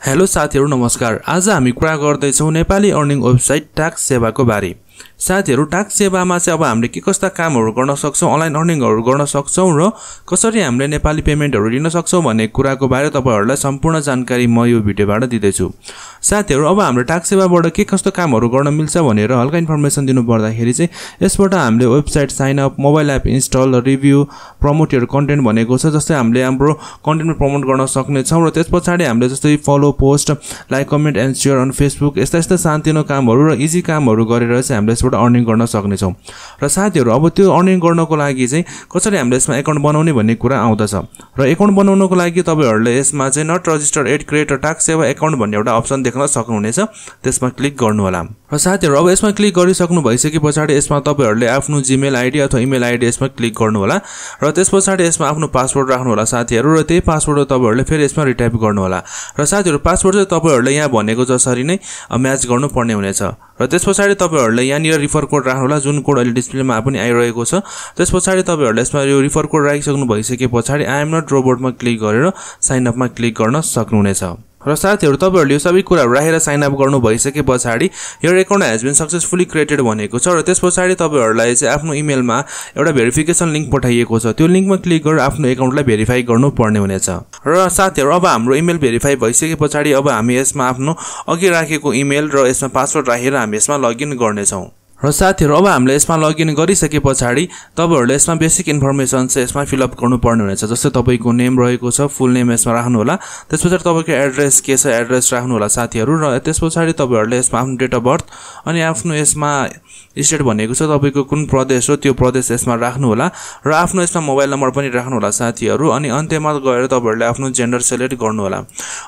Hello साथीहरु नमस्कार। आज हामी कुरा गर्दै छौं नेपाली अर्निङ वेबसाइट टास्कसेवाको बारे। साथीहरु टास्कसेवामा चाहिँ अब हामीले के कस्ता कामहरु गर्न सक्छौं, अनलाइन अर्निङहरु गर्न सक्छौं र कसरी हामीले नेपाली पेमेन्टहरु लिन सक्छौं भन्ने कुराको बारे तपाईहरुलाई सम्पूर्ण जानकारी म यो भिडियोबाट दिदै छु। साथीहरु अब हामीले टास्कसेवाबाट के कस्तो कामहरु गर्न मिल्छ भनेर हल्का इन्फर्मेसन दिनु पर्दाखेरि चाहिँ यसबाट हामीले website sign up, mobile app install, review, promote your content भनेको छ। जस्तै हामीले हाम्रो कन्टेन्ट प्रमोट गर्न सक्ने छौं र त्यसपछि हामीले जस्तै follow, post, like, comment and share on Facebook यस्ता सानोतिनो कामहरु र इजी कामहरु गरेर चाहिँ हामीले यसबाट अर्निङ गर्न सक्ने छौं। र साथीहरु अब त्यो अर्निङ गर्नको लागि चाहिँ कसरी हामीले यसमा अकाउन्ट बनाउने भन्ने कुरा आउँदछ र अकाउन्ट बनाउनको लागि तपाईहरुले यसमा चाहिँ not register at create a टास्कसेवा अकाउन्ट भन्ने एउटा अप्सन देख्न सक्नुहुनेछ। त्यसमा क्लिक गर्नु होला। र साथीहरु अब यसमा क्लिक गरिसक्नु भइसकेपछि यसमा तपाईहरुले आफ्नो जीमेल आईडी अथवा इमेल आईडी यसमा क्लिक गर्नु होला र त्यसपछि यसमा आफ्नो पासवर्ड राख्नु होला साथीहरु र त्यही पासवर्ड तपाईहरुले फेरि यसमा रिटाइप गर्नु होला। र साथीहरु पासवर्ड चाहिँ तपाईहरुले यहाँ भनेको जसरी नै म्याच गर्नु पर्ने हुनेछ। र त्यसपछि तपाईहरुले यहाँ रिफर कोड राख्नु होला, जुन कोड अहिले डिस्प्लेमा पनि आइरहेको छ। त्यसपछि तपाईहरुले यसमा यो रिफर कोड राखिसक्नु भइसकेपछि आई एम नट रोबोटमा क्लिक गरेर साइन अपमा क्लिक गर्न सक्नुहुनेछ। र साथीहरु तपाईहरुले यो सबै कुराहरु राखेर साइन अप गर्नु भइसकेपछि your account has been successfully created भनेको छ र त्यसपछि तपाईहरुलाई चाहिँ आफ्नो इमेलमा एउटा भेरिफिकेसन लिंक पठाइएको छ। त्यो लिंकमा क्लिक गरेर आफ्नो अकाउन्टलाई भेरिफाई गर्नु पर्ने हुनेछ। र साथीहरु अब हाम्रो इमेल भेरिफाई भइसकेपछि अब हामी यसमा आफ्नो अघि राखेको इमेल र यसमा पासवर्ड राखेर हामी यसमा लगइन गर्ने छौं। र साथीहरु अब हामीले यसमा लगइन गरिसकेपछि तपाईहरुले यसमा बेसिक इन्फर्मेसन चाहिँ यसमा फिल अप गर्नुपर्ने हुनेछ। जस्तै तपाईको नेम रहेको छ, फुल नेम यसमा राख्नु होला। त्यसपछि तपाईको एड्रेस के छ, एड्रेस राख्नु होला साथीहरु। र त्यसपछि तपाईहरुले यसमा आफ्नो डेट अफ बर्थ अनि आफ्नो यसमा स्टेट भनेको छ तपाईको कुन प्रदेश हो त्यो प्रदेश यसमा राख्नु होला र आफ्नो यसमा मोबाइल नम्बर पनि राख्नु होला साथीहरु। अनि अन्त्यमा गएर तपाईहरुले आफ्नो जेन्डर सिलेक्ट गर्नु होला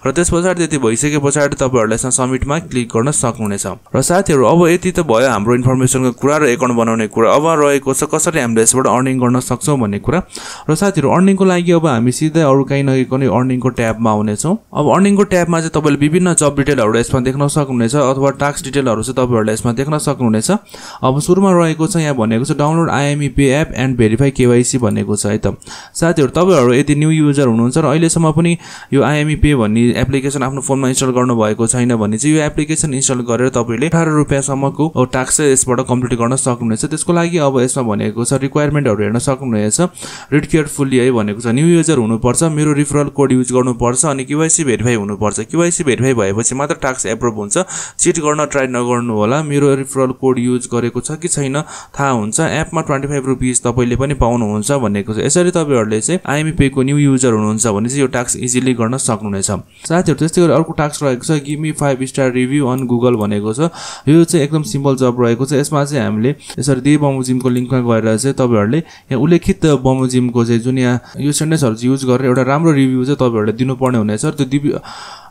र त्यसपछि त्यति भइसकेपछि तपाईहरुले यसमा सबमिटमा क्लिक गर्न सक्नुहुनेछ। र साथीहरु अब यति त भयो हाम्रो इन्फर्मेसनको कुरा र अकाउन्ट बनाउने कुरा। अब रहेको छ कसरी हामीले यसबाट अर्निङ गर्न सक्छौं भन्ने कुरा। र साथीहरु अर्निङको लागि अब हामी सिधै अरु कहीँ नगइकन अर्निङको ट्याबमा आउने छौं। अब अर्निङको ट्याबमा चाहिँ तपाईले विभिन्न जब डिटेलहरु यसमा देख्न सक्नुहुनेछ अथवा टास्क डिटेलहरु चाहिँ तपाईहरुले यसमा देख्न सक्नुहुनेछ। अब सुरुमा रहेको छ यहाँ भनेको छ download IME Pay app and verify KYC भनेको छ है त। साथीहरु तपाईहरु यदि न्यू युजर हुनुहुन्छ र अहिलेसम्म पनि यो आईएमईपे भन्ने एप्लिकेसन आफ्नो फोनमा इन्स्टल गर्नु भएको छैन भने चाहिँ यो एप्लिकेसन इन्स्टल गरेर तपाईले 18 रुपैयाँ सम्मको टास्क यसबाट कम्प्लिट गर्न सक्नुहुनेछ। त्यसको लागि अब यसमा भनेको छ रिक्वायरमेन्टहरु हेर्न सक्नुहुनेछ। रिड केयरफुली है भनेको छ न्यू युजर हुनुपर्छ, मेरो रिफरल कोड युज गर्नुपर्छ अनि केवाईसी भेरिफाई हुनुपर्छ। केवाईसी भेरिफाई भएपछि मात्र टास्क एप्रुभ हुन्छ। चिट गर्न ट्राई नगर्नु होला। मेरो रिफरल कोड युज गरेको छ कि छैन थाहा हुन्छ। एपमा 25 रुपैयाँ तपाईले पनि पाउनुहुन्छ भनेको छ। यसरी तपाईहरुले चाहिँ आईएमईपे को न्यू युजर हुनुहुन्छ भने चाहिँ यो टास्क इजिली गर्न सक्नुहुनेछ। साथीहरु त्यस्तै गरी अर्को टास्क रहेको छ give me 5 star review on Google भनेको छ। यो चाहिँ एकदम सिम्पल जब रहेको छ। यसमा चाहिँ हामीले यसरी दे बमोजिमको लिंकमा गएर चाहिँ तपाईहरुले यहाँ उल्लेखित बमोजिमको चाहिँ जुन यहाँ यो सेन्टेन्सहरु युज गरेर एउटा राम्रो रिभ्यू चाहिँ तपाईहरुले दिनुपर्ने हुनेछ।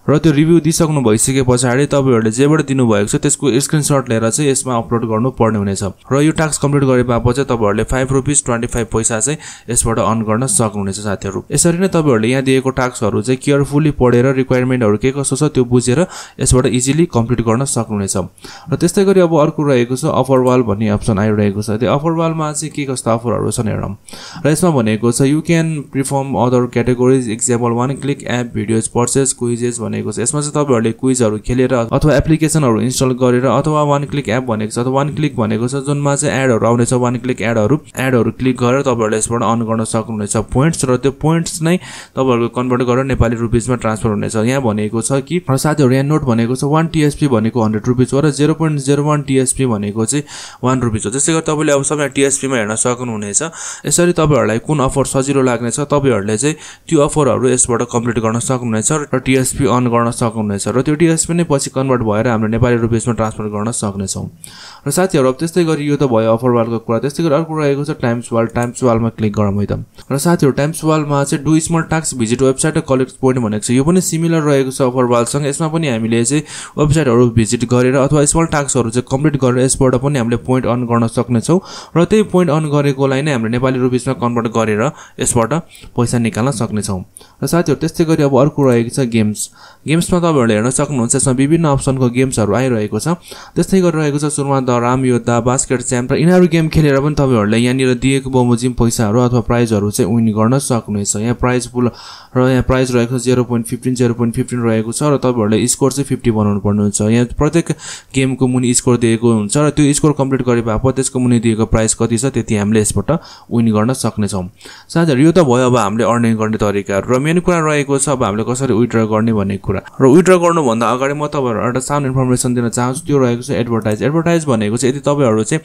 त्यो रिभ्यू दिइसक्नु भइसकेपछि तपाईहरुले जेबाट दिनु भएको छ त्यसको स्क्रिनशट लिएर चाहिँ यसमा अपलोड गर्नु पर्ने हुनेछ। र यो टास्क कम्प्लिट गरेपछि तपाईहरुले 5 रुपैयाँ 25 पैसा चाहिँ यसबाट अर्न गर्न सक्नुहुनेछ साथीहरु। यसरी नै तपाईहरुले यहाँ दिएको टास्कहरु चाहिँ केयरफुली पढेर रिक्वायरमेन्टहरु के कस्तो छ त्यो बुझेर यसबाट इजिली कम्प्लिट गर्न सक्नुहुनेछ। र त्यस्तै गरी अब अर्को रहेको छ अफर वाल भन्ने अप्सन आइरहेको छ। त्यो अफर वालमा चाहिँ के कस्ता अफरहरु छन् हेरौं। र यसमा भनेको छ you can perform other categories example 1 click app videos purchase quizzes भनेको छ। यसमा चाहिँ तपाईहरुले क्विजहरु खेलेर अथवा एप्लिकेसनहरु इन्स्टल गरेर अथवा 1 क्लिक एप भनेको छ। अथवा 1 क्लिक भनेको छ जुनमा चाहिँ एडहरु आउने छ। 1 क्लिक एडहरु क्लिक गरेर तपाईहरुले यसबाट अर्न गर्न सक्नुहुनेछ पोइन्ट्स। र त्यो पोइन्ट्स नै तपाईहरुको कन्भर्ट गरेर नेपाली रुपैयाँमा ट्रान्सफर हुनेछ। यहाँ भनेको छ कि साथीहरु यहाँ नोट भनेको छ 1 टीएसपी भनेको 100 रुपैयाँ हो र 0.01 टीएसपी भनेको चाहिँ 1 रुपैयाँ हो। त्यसै गरी तपाईले अब सबै टीएसपी मा हेर्न सक्नुहुनेछ। यसरी तपाईहरुलाई कुन अफर सजिलो लाग्नेछ तपाईहरुले चाहिँ त्यो अफरहरु यसबाट कम्प्लिट गर्न सक्नुहुनेछ र टीएसपी अर्न गर्न सक्नुहुनेछ। र त्यो टीएसपी नै पछि कन्भर्ट भएर हाम्रो नेपाली रुपैयाँमा ट्रान्सफर गर्न सक्नेछौं। र साथीहरु अब त्यस्तै गरी यो त भयो अफर वालको कुरा। त्यस्तै गरी अर्को रहेको छ टाइम्स वालमा क्लिक गरौँ है त। र साथीहरु टाइम्स वालमा चाहिँ do small task visit website र कलेक्ट पोइन्ट भनेको छ। यो पनि सिमिलर रहेको छ अफर वालसँग। यसमा पनि हामीले चाहिँ वेबसाइटहरु भिजिट गरेर अथवा स्मल टास्कहरु चाहिँ कम्प्लिट गरेर यसबाट पनि हामीले पोइन्ट अर्न गर्न सक्नेछौं। र त्यही पोइन्ट अर्न गरेकोलाई नै हामीले नेपाली रुपैयाँमा कन्भर्ट गरेर यसबाट पैसा निकाल्न सक्नेछौं। र साथीहरु त्यस्तै गरी अब अर्को रहेको छ गेम्स। गेम्समा तपाईहरुले हेर्न सक्नुहुन्छ यसमा विभिन्न अप्सनको गेम्सहरु आइरहेको छ त्यस्तै गरिरहेको छ सुरुमा द राम योद्धा बास्केट च्याम्प र यिनीहरु गेम खेलेर पनि तपाईहरुले यहाँनिर दिएको बमोजिम पैसाहरु अथवा प्राइजहरु चाहिँ विन गर्न सक्नुहुनेछ यहाँ प्राइज पुल र यहाँ प्राइज रहेको 0.15 रहेको छ र तपाईहरुले स्कोर चाहिँ 50 बनाउनु पर्ने हुन्छ यहाँ प्रत्येक गेमको मुनि स्कोर दिएको हुन्छ र त्यो स्कोर कम्प्लिट गरेपछि त्यसको मुनि दिएको प्राइज कति छ त्यति हामीले यसबाट विन गर्न सक्नेछौं साथीहरु यो त भयो अब हामीले अर्निङ गर्ने तरिकाहरु र मेन कुरा रहेको छ अब हामीले कसरी विथड्र गर्ने भन्ने कुरा र विथड्र गर्नु भन्दा अगाडि म तपाईहरुलाई एउटा सानो इन्फर्मेसन दिन चाहन्छु त्यो रहेको छ एडभर्टाइज भनेको चाहिँ यदि तपाईहरु चाहिँ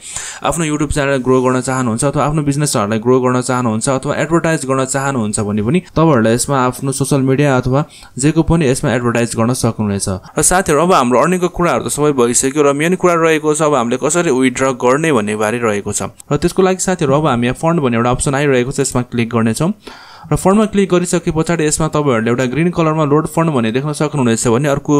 आफ्नो युट्युब च्यानल ग्रो गर्न चाहनुहुन्छ अथवा आफ्नो बिजनेसहरुलाई ग्रो गर्न चाहनुहुन्छ अथवा एडभर्टाइज गर्न चाहनुहुन्छ भने पनि तपाईहरुले यसमा आफ्नो सोशल मिडिया अथवा जेको पनि यसमा एडभर्टाइज गर्न सक्नुहुनेछ र साथीहरु अब हाम्रो अर्निङको कुराहरु त सबै भइसक्यो र मेन कुरा रहेको छ अब हामीले कसरी विथड्र गर्ने भन्ने बारे रहेको छ र त्यसको लागि साथीहरु अब हामी यहाँ फन्ड भन्ने एउटा अप्सन आइरहेको छ यसमा क्लिक गर्नेछौं र फन्डमा क्लिक गरिसके पछाडी यसमा तपाईहरुले एउटा ग्रीन कलरमा लोड फन्ड भन्ने देख्न सक्नुहुनेछ भने अर्को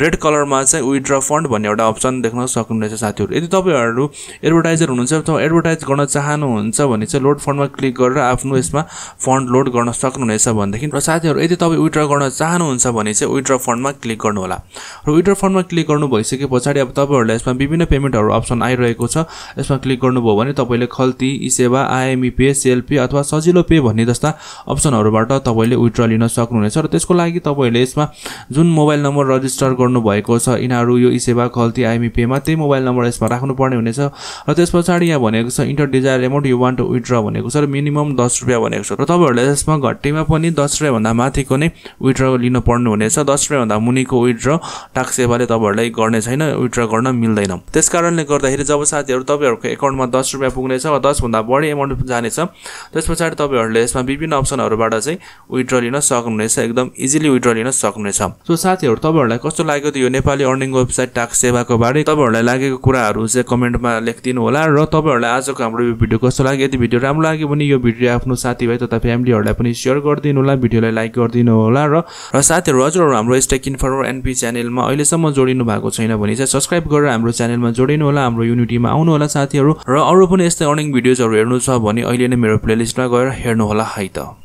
रेड कलरमा चाहिँ विथड्र फन्ड भन्ने एउटा अप्सन देख्न सक्नुहुनेछ साथीहरु यदि तपाईहरु एडभर्टाइजर हुनुहुन्छ अथवा एडभर्टाइज गर्न चाहनुहुन्छ भने चाहिँ लोड फन्डमा क्लिक गरेर आफ्नो यसमा फन्ड लोड गर्न सक्नुहुनेछ भन्देखि र साथीहरु यदि तपाई विथड्र गर्न चाहनुहुन्छ भने चाहिँ विथड्र फन्डमा क्लिक गर्नु होला र विथड्र फन्डमा क्लिक गर्नु भइसके पछाडी अब तपाईहरुले यसमा विभिन्न पेमेन्टहरु अप्सन आइरहेको छ यसमा क्लिक गर्नुभयो भने तपाईले Khalti esewa IME pay cell pay अथवा सजिलो पे भन्ने जस्ता अप्सनहरुबाट तपाईले विथड्र लिन सक्नुहुनेछ र त्यसको लागि तपाईले यसमा जुन मोबाइल नम्बर रजिस्टर गर्नु भएको छ इनारु यो esewa खल्ती IME पे मा त्यही मोबाइल नम्बर यसमा राख्नु पर्ने हुनेछ र त्यसपछि यहाँ भनेको छ enter desire amount you want to withdraw भनेको छ र मिनिमम 10 रुपैयाँ भनेको छ र तपाईहरुले यसमा घट्टीमा पनि 10 रुपैयाँ भन्दा माथिको नै विथड्र लिन पर्ने हुनेछ 10 रुपैयाँ भन्दा मुनिको विथड्र टाक्सेवाले तपाईहरुलाई गर्ने छैन विथड्र गर्न मिल्दैन त्यसकारणले गर्दाखेरि जब साथीहरु तपाईहरुको एकाउन्टमा 10 रुपैयाँ पुग्नेछ वा 10 भन्दा बढी अमाउन्ट जानेछ त्यसपछि तपाईहरुले यसमा विभिन्न अप्सनहरुबाट चाहिँ विथड्र लिन सक्नुहुनेछ एकदम इजिली विथड्र लिन सक्नुहुनेछ सो साथीहरु तपाईहरुलाई कस्तो लाग्यो त यो नेपाली अर्निङ वेबसाइट टाक्सेवाको बारे तपाईहरुलाई लागेको कुराहरु चाहिँ कमेन्टमा लेखिदिनु होला र तपाईहरुलाई आजको हाम्रो यो भिडियो कस्तो लाग्यो यदि भिडियो राम्रो लाग्यो भने यो भिडियो आफ्नो साथीभाइ तथा फ्यामिलीहरुलाई पनि शेयर गरिदिनु होला भिडियोलाई लाइक गरिदिनु होला र साथीहरु हजुरहरु हाम्रो स्टेक इन्फर्मर एनपी च्यानलमा अहिलेसम्म जोडिनु भएको छैन भने चाहिँ सब्स्क्राइब गरेर हाम्रो च्यानलमा जोडिनु होला हाम्रो युनिटीमा आउनु होला साथीहरु र अरु पनि यस्तै अर्निङ भिडियोजहरु हेर्नु छ भने अहिले नै मेरो प्लेलिस्टमा गएर हेर्नु होला है त